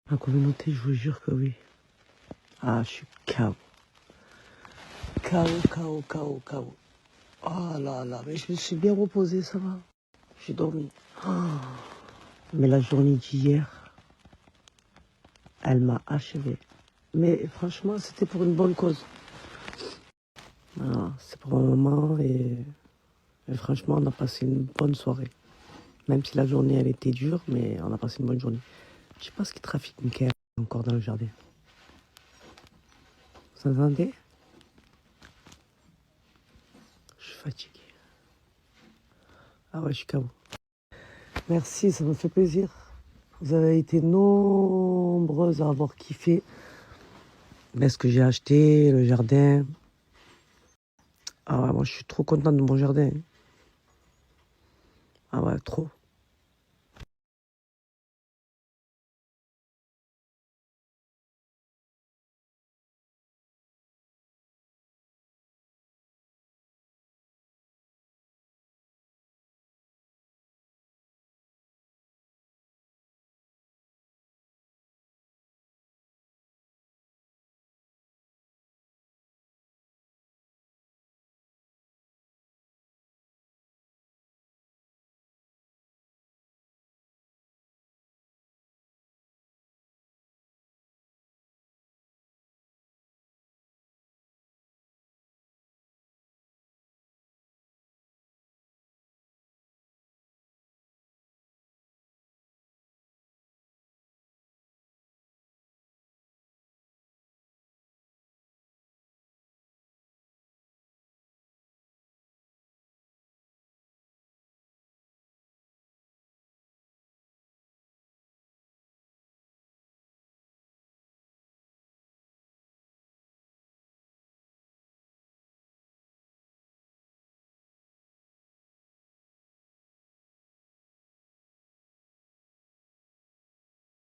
Ma communauté, je vous jure que oui. Ah, je suis KO. KO. Oh là là, mais je me suis bien reposée, ça va. J'ai dormi. Oh, mais la journée d'hier, elle m'a achevé. Mais franchement, c'était pour une bonne cause. Voilà, c'est pour un moment et franchement, on a passé une bonne soirée. Même si la journée, elle était dure, mais on a passé une bonne journée. Je sais pas ce qui trafique une caire encore dans le jardin. Vous entendez? Je suis fatiguée. Ah ouais, je suis KO. Merci, ça me fait plaisir. Vous avez été nombreuses à avoir kiffé ce que j'ai acheté, le jardin. Ah ouais, moi je suis trop contente de mon jardin. Ah ouais, trop.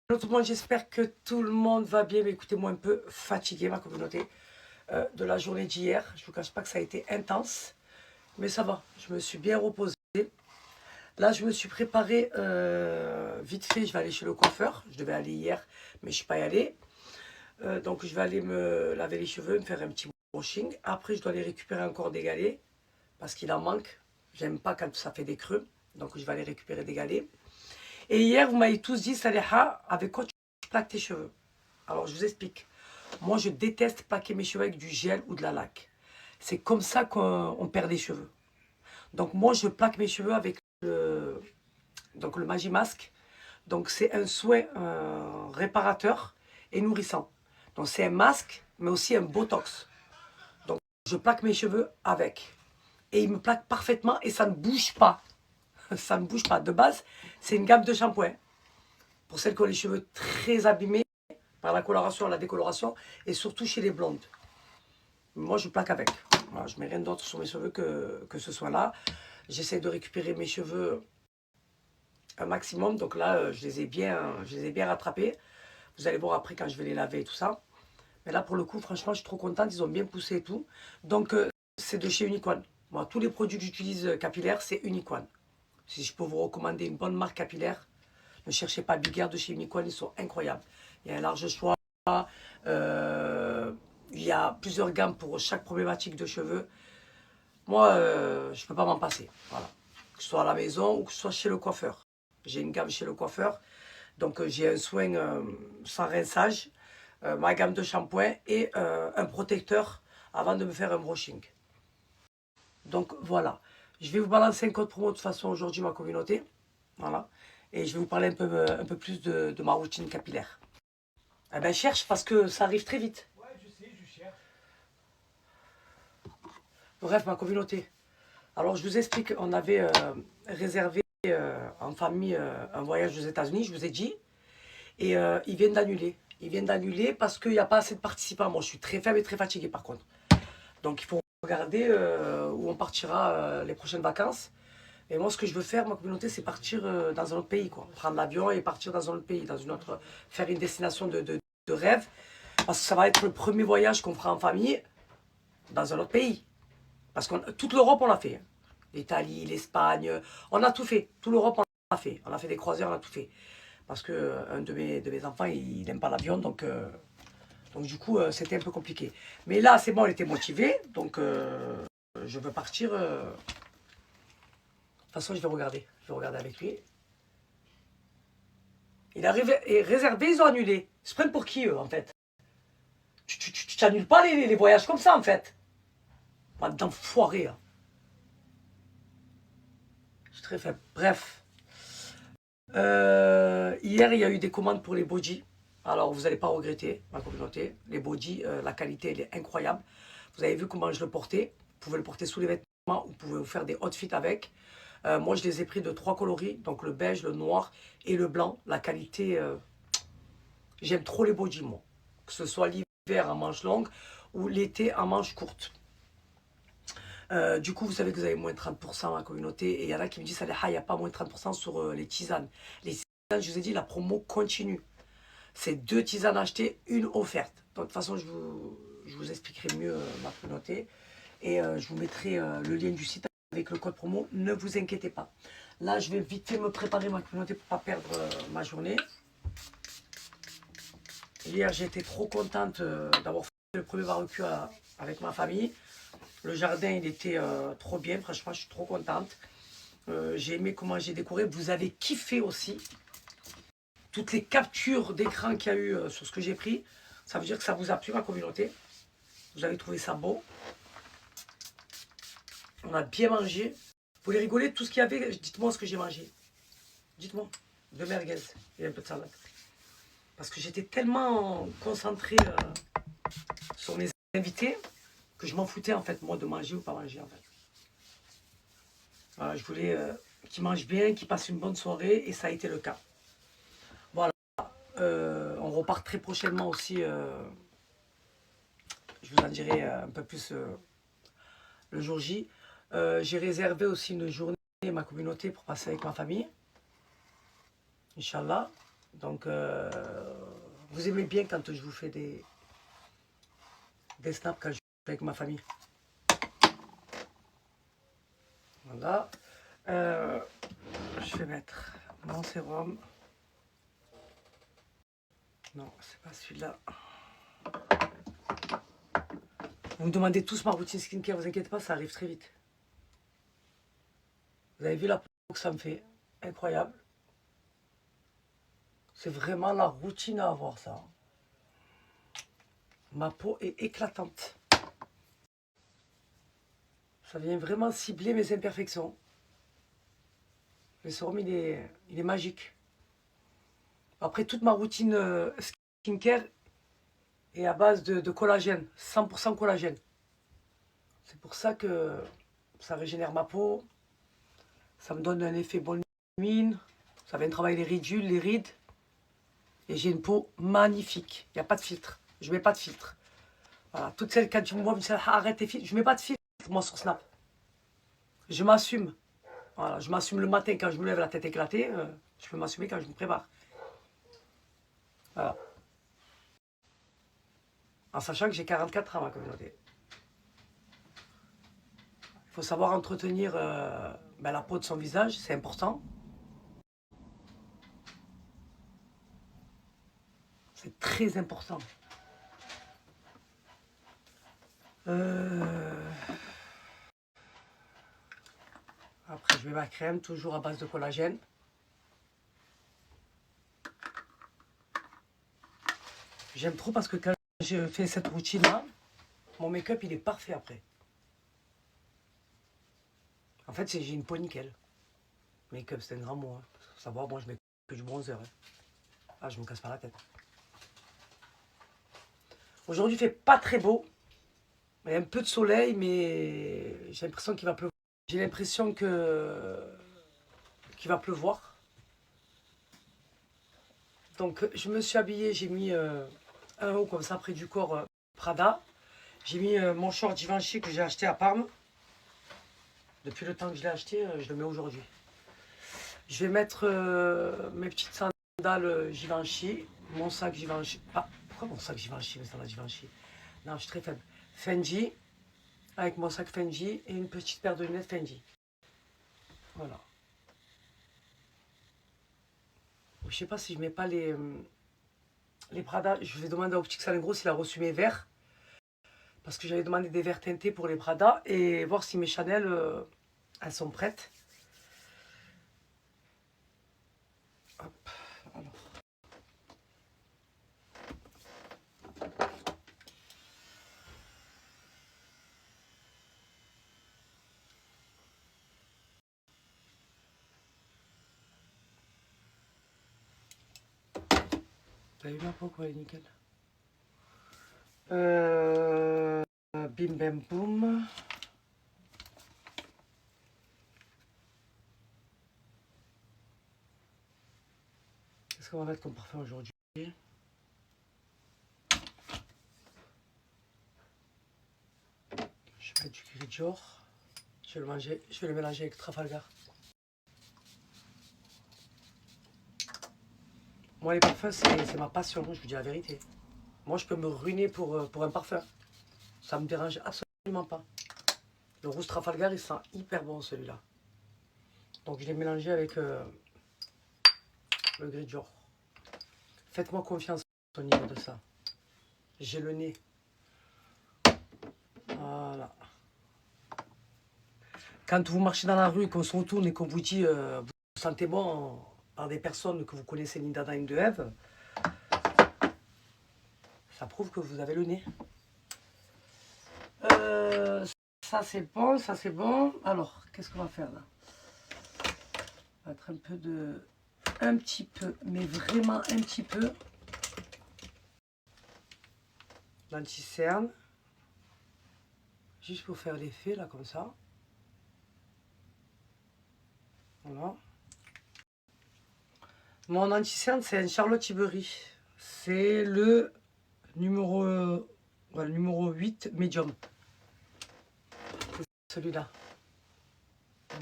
Tout le monde, j'espère que tout le monde va bien. Mais écoutez-moi, un peu fatiguée, ma communauté, de la journée d'hier. Je ne vous cache pas que ça a été intense, mais ça va. Je me suis bien reposée. Là, je me suis préparée vite fait. Je vais aller chez le coiffeur. Je devais aller hier, mais je ne suis pas y allée. Donc, je vais aller me laver les cheveux, me faire un petit brushing. Après, je dois aller récupérer encore des galets parce qu'il en manque. J'aime pas quand ça fait des creux. Donc, je vais aller récupérer des galets. Et hier, vous m'avez tous dit, Saleha, avec quoi tu plaques tes cheveux? Alors, je vous explique. Moi, je déteste plaquer mes cheveux avec du gel ou de la laque. C'est comme ça qu'on perd des cheveux. Donc, moi, je plaque mes cheveux avec le Magimask. Donc, c'est un soin réparateur et nourrissant. Donc, c'est un masque, mais aussi un botox. Donc, je plaque mes cheveux avec. Et il me plaque parfaitement et ça ne bouge pas. Ça ne bouge pas. De base, c'est une gamme de shampoing. Pour celles qui ont les cheveux très abîmés par la coloration, la décoloration, et surtout chez les blondes. Moi, je plaque avec. Voilà, je ne mets rien d'autre sur mes cheveux que ce soit là. J'essaie de récupérer mes cheveux un maximum. Donc là, je les ai bien rattrapés. Vous allez voir après quand je vais les laver et tout ça. Mais là, pour le coup, franchement, je suis trop contente. Ils ont bien poussé et tout. Donc, c'est de chez Uniqone. Moi, tous les produits que j'utilise capillaires, c'est Uniqone. Si je peux vous recommander une bonne marque capillaire, ne cherchez pas Big Air de chez Uniqone, ils sont incroyables. Il y a un large choix. Il y a plusieurs gammes pour chaque problématique de cheveux. Moi, je ne peux pas m'en passer. Voilà. Que ce soit à la maison ou que ce soit chez le coiffeur. J'ai une gamme chez le coiffeur. Donc, j'ai un soin sans rinçage, ma gamme de shampoing et un protecteur avant de me faire un brushing. Donc, voilà. Je vais vous balancer un code promo de toute façon aujourd'hui, ma communauté. Voilà. Et je vais vous parler un peu plus de ma routine capillaire. Eh ben, cherche parce que ça arrive très vite. Ouais, je sais, je cherche. Bref, ma communauté. Alors, je vous explique, on avait réservé en famille un voyage aux États-Unis, je vous ai dit. Et ils viennent d'annuler. Ils viennent d'annuler parce qu'il n'y a pas assez de participants. Moi, je suis très faible et très fatigué par contre. Donc, il faut regarder où on partira les prochaines vacances. Et moi, ce que je veux faire, ma communauté, c'est partir dans un autre pays, quoi. Prendre l'avion et partir dans un autre pays, faire une destination de rêve. Parce que ça va être le premier voyage qu'on fera en famille dans un autre pays. Parce que toute l'Europe, on l'a fait. L'Italie, l'Espagne, on a tout fait. Toute l'Europe, on l'a fait. On a fait des croisières, on a tout fait. Parce que un de mes enfants, il n'aime pas l'avion, donc du coup, c'était un peu compliqué. Mais là, c'est bon, il était motivé, donc je veux partir. De toute façon, je vais regarder. Je vais regarder avec lui. Il a réservé, ils ont annulé. Ils se prennent pour qui, eux, en fait? Tu t'annules pas les voyages comme ça, en fait. Pas d'enfoiré. Hein. Je suis très faible. Bref. Hier, il y a eu des commandes pour les bodys. Alors, vous n'allez pas regretter, ma communauté. Les bodys, la qualité, elle est incroyable. Vous avez vu comment je le portais. Vous pouvez le porter sous les vêtements. Vous pouvez vous faire des outfits avec. Moi, je les ai pris de 3 coloris. Donc, le beige, le noir et le blanc. La qualité, j'aime trop les bodys, moi. Que ce soit l'hiver en manche longue ou l'été en manche courte. Du coup, vous savez que vous avez moins de 30% dans la communauté. Et il y en a qui me disent, il n'y a pas moins de 30% sur les tisanes. Les tisanes, je vous ai dit, la promo continue. C'est 2 tisanes achetées, une offerte. Donc, de toute façon, je vous expliquerai mieux ma communauté. Et je vous mettrai le lien du site avec le code promo. Ne vous inquiétez pas. Là, je vais vite fait me préparer ma communauté pour ne pas perdre ma journée. Hier, j'étais trop contente d'avoir fait le premier barbecue avec ma famille. Le jardin, il était trop bien. Franchement, je suis trop contente. J'ai aimé comment j'ai décoré. Vous avez kiffé aussi. Toutes les captures d'écran qu'il y a eu sur ce que j'ai pris. Ça veut dire que ça vous a plu, ma communauté. Vous avez trouvé ça beau. On a bien mangé. Vous voulez rigoler de tout ce qu'il y avait? Dites-moi ce que j'ai mangé. Dites-moi. De merguez et un peu de salade. Parce que j'étais tellement concentré sur mes invités que je m'en foutais en fait, moi, de manger ou pas manger en fait. Voilà, je voulais qu'ils mangent bien, qu'ils passent une bonne soirée et ça a été le cas. Voilà. On repart très prochainement aussi. Je vous en dirai un peu plus le jour J. J'ai réservé aussi une journée ma communauté pour passer avec ma famille. Inch'Allah. Donc, vous aimez bien quand je vous fais des snaps quand je suis avec ma famille. Voilà. Je vais mettre mon sérum. Non, c'est pas celui-là. Vous me demandez tous ma routine skincare, vous inquiétez pas, ça arrive très vite. Vous avez vu la peau que ça me fait? Incroyable. C'est vraiment la routine à avoir, ça. Ma peau est éclatante. Ça vient vraiment cibler mes imperfections. Le sérum, il est magique. Après, toute ma routine skincare est à base de collagène. 100% collagène. C'est pour ça que ça régénère ma peau. Ça me donne un effet bonne mine. Ça vient travailler les ridules, les rides. Et j'ai une peau magnifique. Il n'y a pas de filtre. Je ne mets pas de filtre. Voilà. Toutes celles qui me voient me disent arrête tes filtres. Je ne mets pas de filtre, moi, sur Snap. Je m'assume. Voilà. Je m'assume le matin quand je me lève la tête éclatée. Je peux m'assumer quand je me prépare. Voilà. En sachant que j'ai 44 ans, ma communauté. Il faut savoir entretenir la peau de son visage. C'est important. C'est très important. Après, je mets ma crème, toujours à base de collagène. J'aime trop parce que quand je fais cette routine-là, mon make-up, il est parfait après. En fait, j'ai une peau nickel. Make-up, c'est un grand mot. Hein. Faut savoir, moi, je mets que du bronzer. Hein. Ah, je me casse pas la tête. Aujourd'hui, il fait pas très beau. Il y a un peu de soleil, mais j'ai l'impression qu'il va pleuvoir. J'ai l'impression qu'il va pleuvoir. Donc, je me suis habillée, j'ai mis un haut comme ça près du corps Prada. J'ai mis mon short Givenchy que j'ai acheté à Parme. Depuis le temps que je l'ai acheté, je le mets aujourd'hui. Je vais mettre mes petites sandales Givenchy, mon sac Givenchy. Ah, pourquoi mon sac Givenchy, mes sandales Givenchy? Non, je suis très faible. Fendi, avec mon sac Fendi et une petite paire de lunettes Fendi. Voilà. Je sais pas si je mets pas les Prada. Je vais demander à Optique Salingro s'il a reçu mes verres. Parce que j'avais demandé des verres teintés pour les Prada. Et voir si mes Chanel, elles sont prêtes. Hop, alors. T'as vu ma peau quoi, elle est nickel. Bim bam boum. Qu'est-ce qu'on va mettre comme parfum aujourd'hui? Je vais mettre du Grigio. Je vais le manger, je vais le mélanger avec Trafalgar. Moi les parfums c'est ma passion, je vous dis la vérité. Moi je peux me ruiner pour un parfum. Ça me dérange absolument pas. Le rouge Trafalgar il sent hyper bon celui-là. Donc je l'ai mélangé avec le Grigio. Faites-moi confiance au niveau de ça. J'ai le nez. Voilà. Quand vous marchez dans la rue, qu'on se retourne et qu'on vous dit vous sentez bon par des personnes que vous connaissez ni d'Adam ni de Ève, ça prouve que vous avez le nez. Ça c'est bon, ça c'est bon. Alors, qu'est-ce qu'on va faire là? On va mettre un peu de... Un petit peu, mais vraiment un petit peu. D'anti-cerne. Juste pour faire l'effet là, comme ça. Voilà. Mon anti-cerne, c'est un Charlotte Tilbury. C'est le numéro, voilà, numéro 8 médium. C'est celui-là.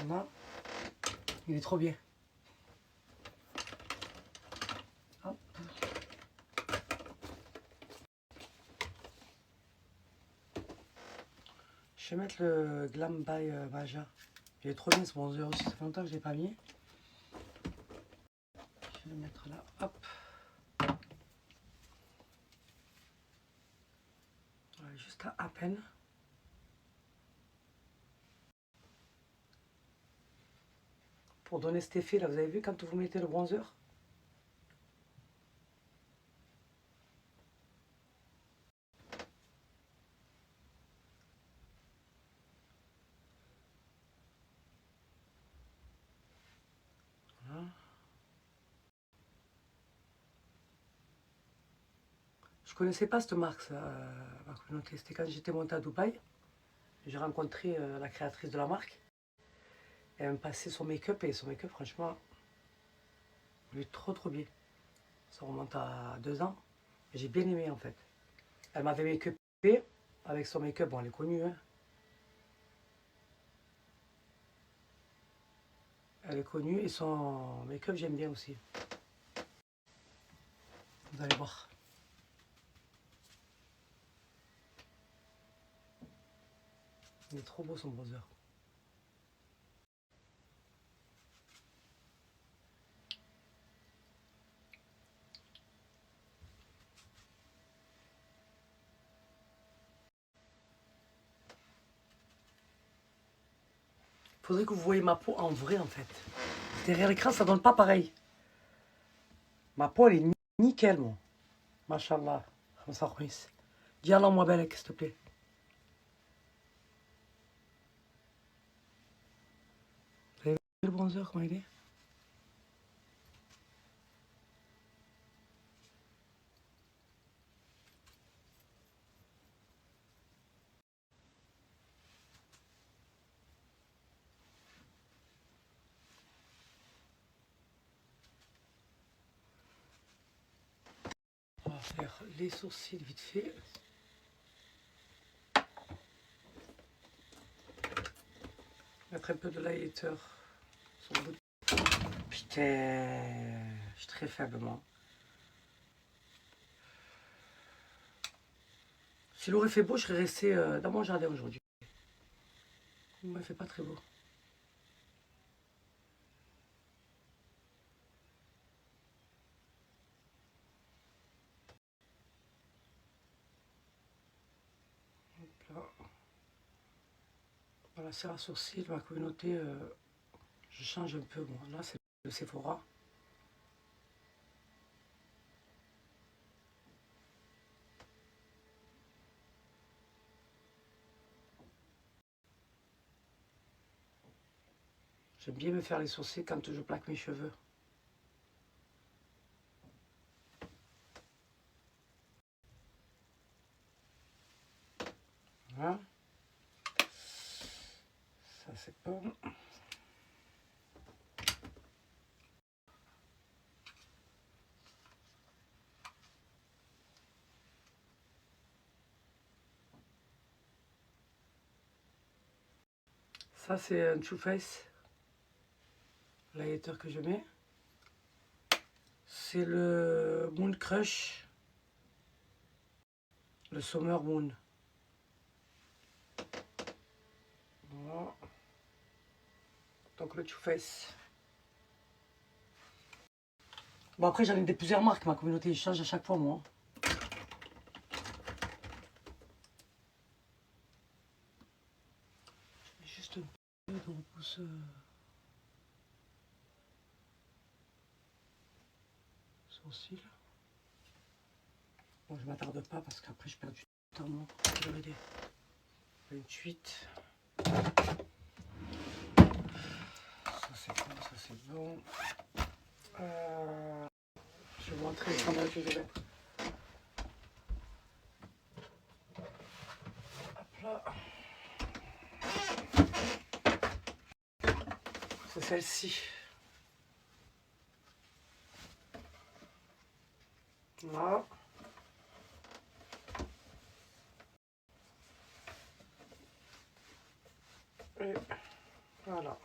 Voilà. Il est trop bien. Hop. Je vais mettre le Glam by Maja. Il est trop bien ce bronzer aussi. Ça fait longtemps que je ne l'ai pas mis. Je vais le mettre là. Hop. Voilà, juste à peine. Pour donner cet effet là, vous avez vu quand vous mettez le bronzer? Voilà. Je connaissais pas cette marque, ça, ma communauté. C'était quand j'étais montée à Dubaï. J'ai rencontré la créatrice de la marque. Elle me passait son make-up et son make-up, franchement, il est trop trop bien. Ça remonte à 2 ans. J'ai bien aimé en fait. Elle m'avait make-upé avec son make-up. Bon, elle est connue, hein. Elle est connue et son make-up, j'aime bien aussi. Vous allez voir. Il est trop beau son bronzer. Faudrait que vous voyez ma peau en vrai en fait. Derrière l'écran, ça donne pas pareil. Ma peau, elle est nickel, moi. Machallah. Ça remise. Dis alors moi belle, s'il te plaît. Vous avez vu le bronzer, comment il est? On va faire les sourcils vite fait. Mettre un peu de highlighter sur le bout. Putain, je suis très faible, moi. S'il aurait fait beau, je serais resté dans mon jardin aujourd'hui. Il ne fait pas très beau. Voilà, c'est à sourcil, ma communauté, je change un peu. Bon, là, c'est le Sephora. J'aime bien me faire les sourcils quand je plaque mes cheveux. Voilà. Ça, c'est bon. Ça, c'est un Too Faced, l'highlighter que je mets. C'est le Moon Crush, le Summer Moon. Voilà. Donc le Too Faced. Bon, après, j'en ai des plusieurs marques, ma communauté, je change à chaque fois, moi. Je mets juste un peu de repousse. Sourcil. Bon, je m'attarde pas parce qu'après je perds du temps. Moi. 28. Ça c'est bon, ça c'est bon. Je vais vous montrer les sandales que je vais mettre. Hop là. C'est celle-ci. Voilà. Et voilà.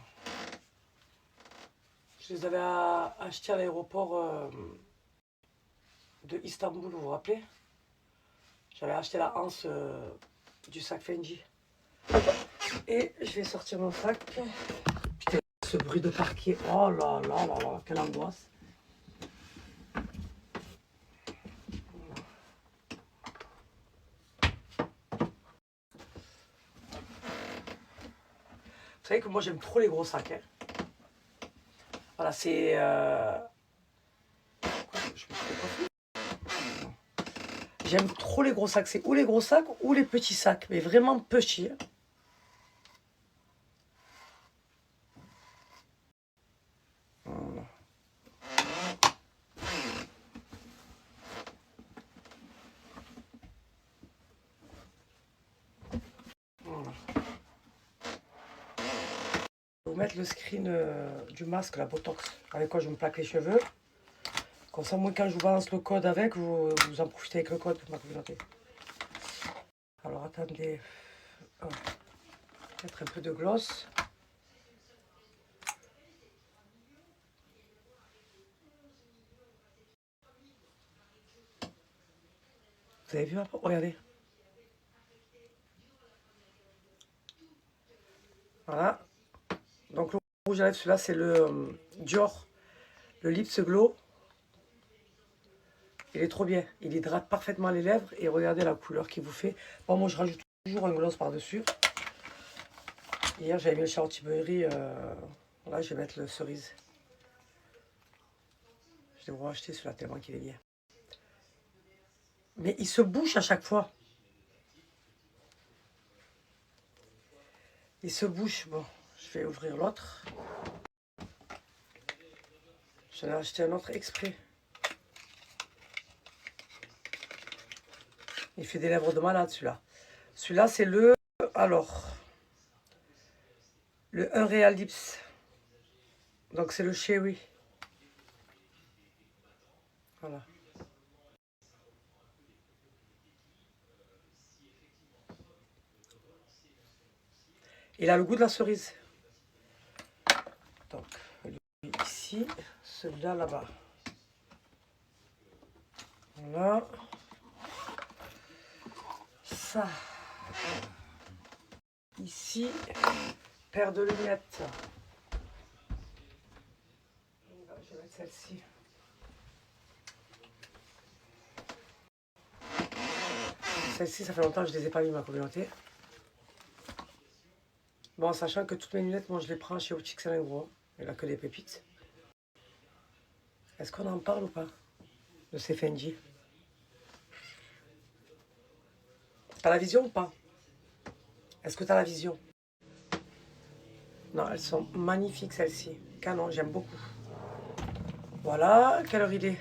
Je les avais achetés à l'aéroport de Istanbul, vous vous rappelez? J'avais acheté la anse du sac Fendi. Et je vais sortir mon sac. Putain, ce bruit de parquet. Oh là là là là, quelle angoisse. Vous savez que moi j'aime trop les gros sacs. Hein. Voilà, c'est... J'aime trop les gros sacs. C'est ou les gros sacs ou les petits sacs. Mais vraiment petits. Voilà. Voilà. Je vais vous mettre le screen du masque, la Botox, avec quoi je me plaque les cheveux. Comme ça, moi, quand je vous balance le code avec, vous en profitez avec le code pour ma communauté. Alors, attendez. Oh. Mettre un peu de gloss. Vous avez vu? Regardez. Voilà. Donc, le rouge à lèvres, celui-là, c'est le Dior, le Lips Glow. Il est trop bien. Il hydrate parfaitement les lèvres. Et regardez la couleur qu'il vous fait. Bon, moi, je rajoute toujours un gloss par-dessus. Hier, j'avais mis le Charlotte Tilbury. Là, je vais mettre le cerise. Je vais vous racheter celui-là tellement qu'il est bien. Mais il se bouche à chaque fois. Il se bouche. Bon, je vais ouvrir l'autre. J'en ai acheté un autre exprès. Il fait des lèvres de malade, celui-là. Celui-là, c'est le... Alors... Le Unreal Lips. Donc, c'est le Cherry. Voilà. Il a le goût de la cerise. Donc, lui ici. Celui-là, là-bas. Voilà. Ça. Ici. Paire de lunettes. Je vais mettre celle-ci. Celle-ci, ça fait longtemps que je ne les ai pas mis, ma communauté. Bon, sachant que toutes mes lunettes, moi je les prends chez Optique Salingro. Il n'y a que des pépites. Est-ce qu'on en parle ou pas de ces Fendi? T'as la vision ou pas? Est-ce que t'as la vision? Non, elles sont magnifiques celles-ci. Canon, j'aime beaucoup. Voilà, quelle heure il est?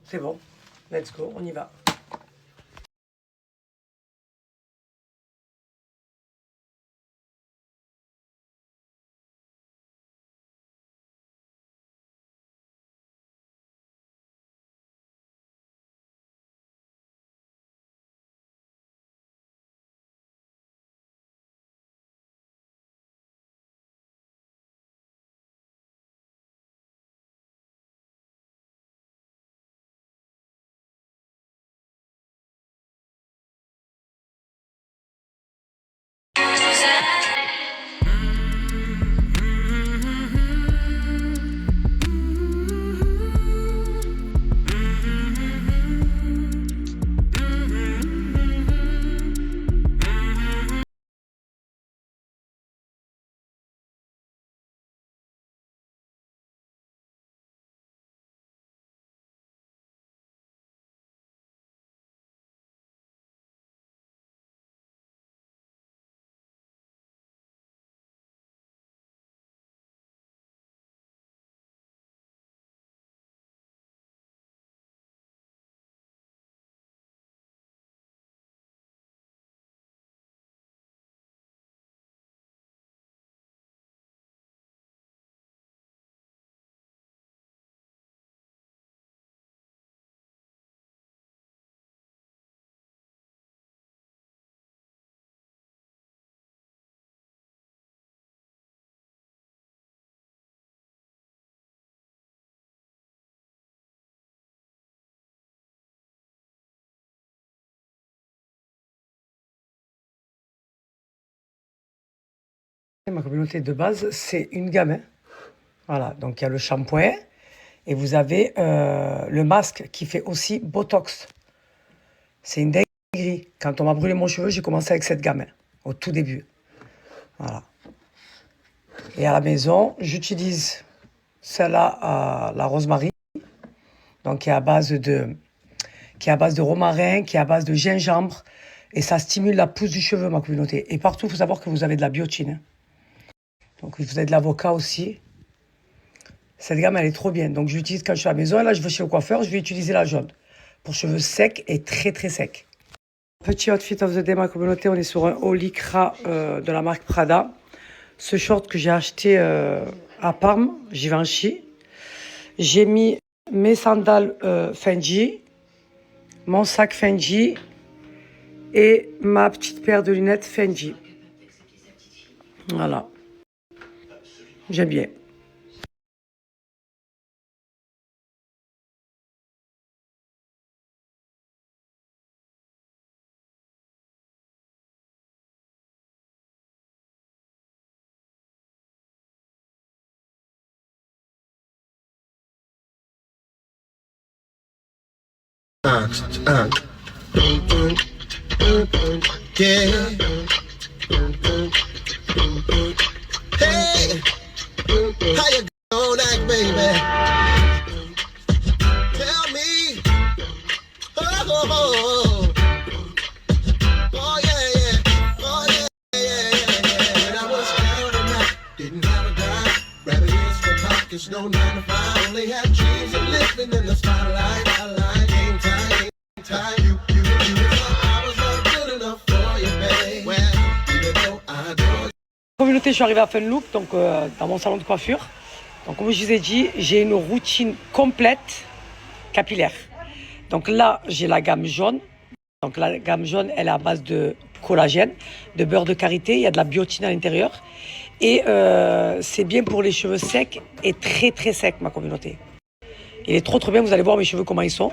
C'est bon, let's go, on y va. Ma communauté de base, c'est une gamme. Hein. Voilà, donc il y a le shampoing et vous avez le masque qui fait aussi Botox. C'est une dinguerie. Quand on m'a brûlé mon cheveu, j'ai commencé avec cette gamme, hein, au tout début. Voilà. Et à la maison, j'utilise celle-là, la rosemary, donc qui est à base de romarin, qui est à base de gingembre, et ça stimule la pousse du cheveu, ma communauté. Et partout, il faut savoir que vous avez de la biotine. Hein. Donc vous avez de l'avocat aussi. Cette gamme, elle est trop bien. Donc je l'utilise quand je suis à la maison. Et là, je vais chez le coiffeur, je vais utiliser la jaune. Pour cheveux secs et très très secs. Petit outfit of the day, ma communauté. On est sur un haut lycra de la marque Prada. Ce short que j'ai acheté à Parme, Givenchy. J'ai mis mes sandales Fendi, mon sac Fendi et ma petite paire de lunettes Fendi. Voilà. J'aime bien. Yeah. Hey, how you gonna act, baby? Tell me. Oh, yeah, yeah. Oh, yeah, yeah. When I was down and out, didn't have a dime. Rabbit ears for pockets, no 9 to 5. Only had dreams of living in the spotlight. Game time. You. Communauté, je suis arrivée à Fun Look, donc dans mon salon de coiffure. Donc comme je vous ai dit, j'ai une routine complète capillaire. Donc là, j'ai la gamme jaune. Donc la gamme jaune, elle est à base de collagène, de beurre de karité, il y a de la biotine à l'intérieur. Et c'est bien pour les cheveux secs et très très secs, ma communauté. Il est trop bien, vous allez voir mes cheveux comment ils sont.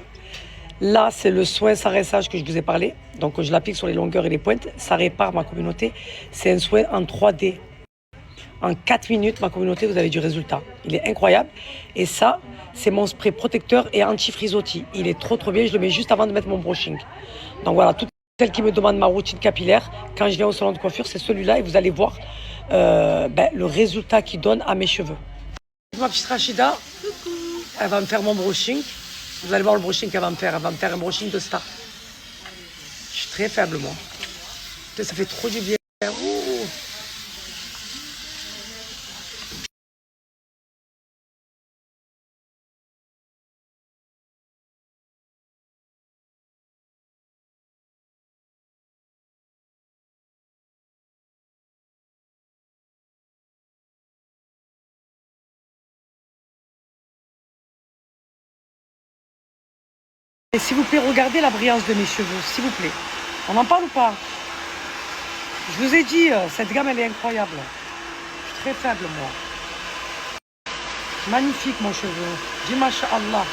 Là, c'est le soin sans rinçage que je vous ai parlé. Donc, je l'applique sur les longueurs et les pointes. Ça répare ma communauté. C'est un soin en 3D. En 4 minutes, ma communauté, vous avez du résultat. Il est incroyable. Et ça, c'est mon spray protecteur et anti-frisottis. Il est trop bien. Je le mets juste avant de mettre mon brushing. Donc voilà, tout Celle qui me demande ma routine capillaire, quand je viens au salon de coiffure, c'est celui-là et vous allez voir le résultat qu'il donne à mes cheveux. Ma petite Rachida, elle va me faire mon brushing. Vous allez voir le brushing qu'elle va me faire. Elle va me faire un brushing de star. Je suis très faible, moi. Ça fait trop du bien. Ouh. Et s'il vous plaît, regardez la brillance de mes cheveux, s'il vous plaît. On en parle ou pas? Je vous ai dit, cette gamme, elle est incroyable. Je suis très faible, moi. Magnifique, mon cheveu. Dis Masha'Allah.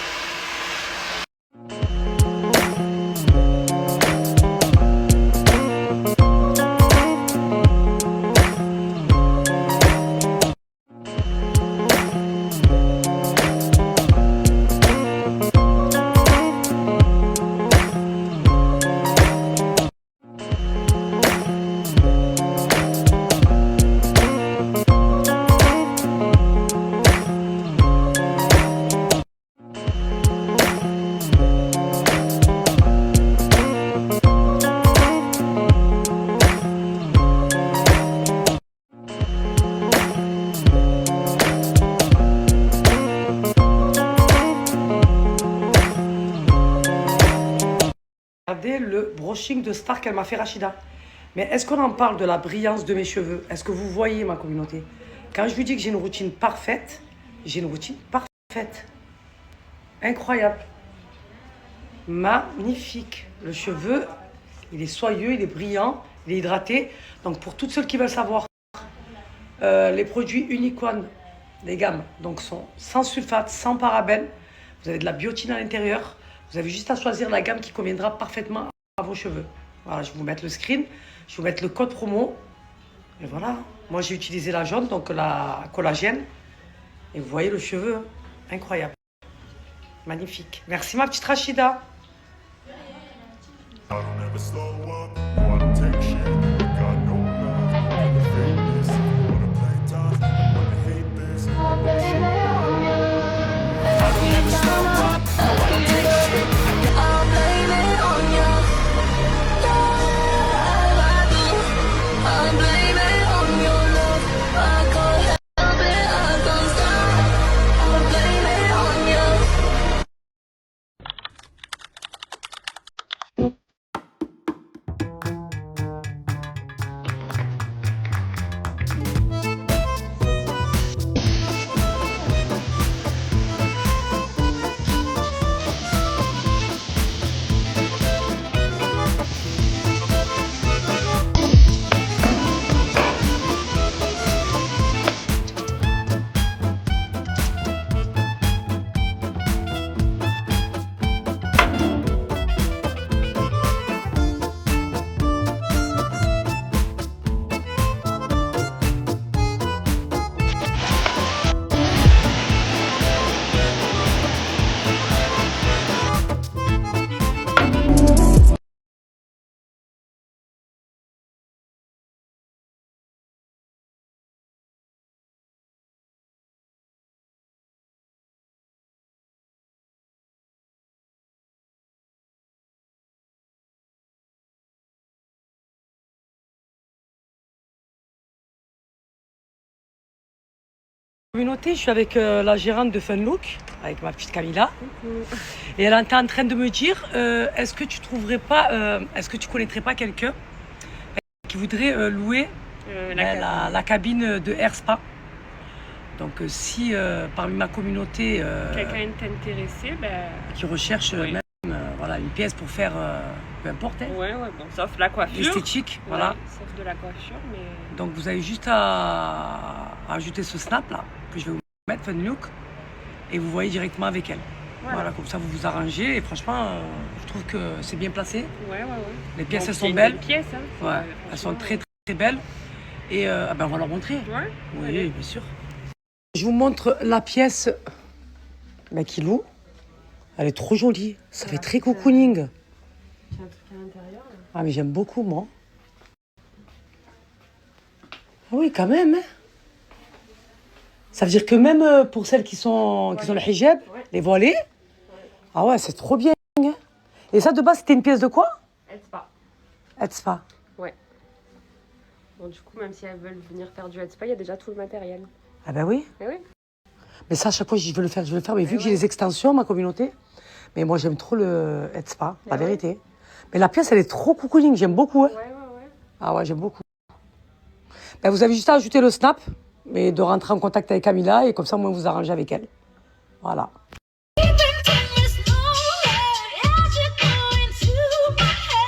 Regardez le brushing de star qu'elle m'a fait Rachida. Mais est-ce qu'on en parle de la brillance de mes cheveux? Est-ce que vous voyez ma communauté? Quand je vous dis que j'ai une routine parfaite, j'ai une routine parfaite. Incroyable. Magnifique. Le cheveu, il est soyeux, il est brillant, il est hydraté. Donc pour toutes celles qui veulent savoir, les produits Unicorn, les gammes, donc sont sans sulfate, sans parabènes. Vous avez de la biotine à l'intérieur. Vous avez juste à choisir la gamme qui conviendra parfaitement à vos cheveux. Voilà, je vais vous mettre le screen, je vais vous mettre le code promo. Et voilà, moi j'ai utilisé la jaune, donc la collagène. Et vous voyez le cheveu, hein, incroyable. Magnifique. Merci ma petite Rachida. I don't ever slow up, no, I don't take shit. Got no love for the fakeness. Wanna play tough, wanna hate this. I don't ever slow up, no, I don't take shit. I'll blame it on you. Yeah, I do. I'll blame it on your love. I can't help it, I can't stop. I'll blame it on you. Communauté, je suis avec la gérante de Funlook, avec ma petite Camilla. Et elle était en train de me dire, est-ce que tu trouverais pas, est-ce que tu connaîtrais pas quelqu'un qui voudrait louer la cabine de Air Spa? Donc si parmi ma communauté quelqu'un est intéressé, qui recherche oui. même voilà, une pièce pour faire peu importe, hein, ouais, bon, sauf la coiffure. esthétique, Ouais, voilà. sauf de la coiffure, mais Donc vous avez juste à ajouter ce snap là, que je vais vous mettre, Funlook, et vous voyez directement avec elle. Voilà, comme ça vous vous arrangez et franchement, je trouve que c'est bien placé. ouais. Les pièces Donc, elles c'est sont une belles. belle pièce, hein. Ouais, elles sont très très belles. Et ben on va leur montrer. Ouais. Oui, Allez. bien sûr. Je vous montre la pièce qui loue. Elle est trop jolie. Ça fait très cocooning. J'ai un truc à l'intérieur, là. Ah, mais j'aime beaucoup, moi. Ah oui, quand même. Hein. Ça veut dire que même pour celles qui ont le hijab, Ouais. les voilées, ah ouais, c'est trop bien. Hein. Et ça, de base, c'était une pièce de quoi? Headspa. Headspa. Ouais. Bon, du coup, même si elles veulent venir faire du headspa, il y a déjà tout le matériel. Ah ben oui. Eh oui. Mais ça, à chaque fois, je veux le faire, je veux le faire. Mais vu que j'ai ouais. les extensions, ma communauté, mais moi, j'aime trop le headspa, la ouais. vérité. Mais la pièce, elle est trop cocooning, j'aime beaucoup. Hein. Ouais. Ah ouais, j'aime beaucoup. Ben, vous avez juste à ajouter le snap, mais de rentrer en contact avec Camilla, et comme ça, moi, vous arrangez avec elle. Voilà.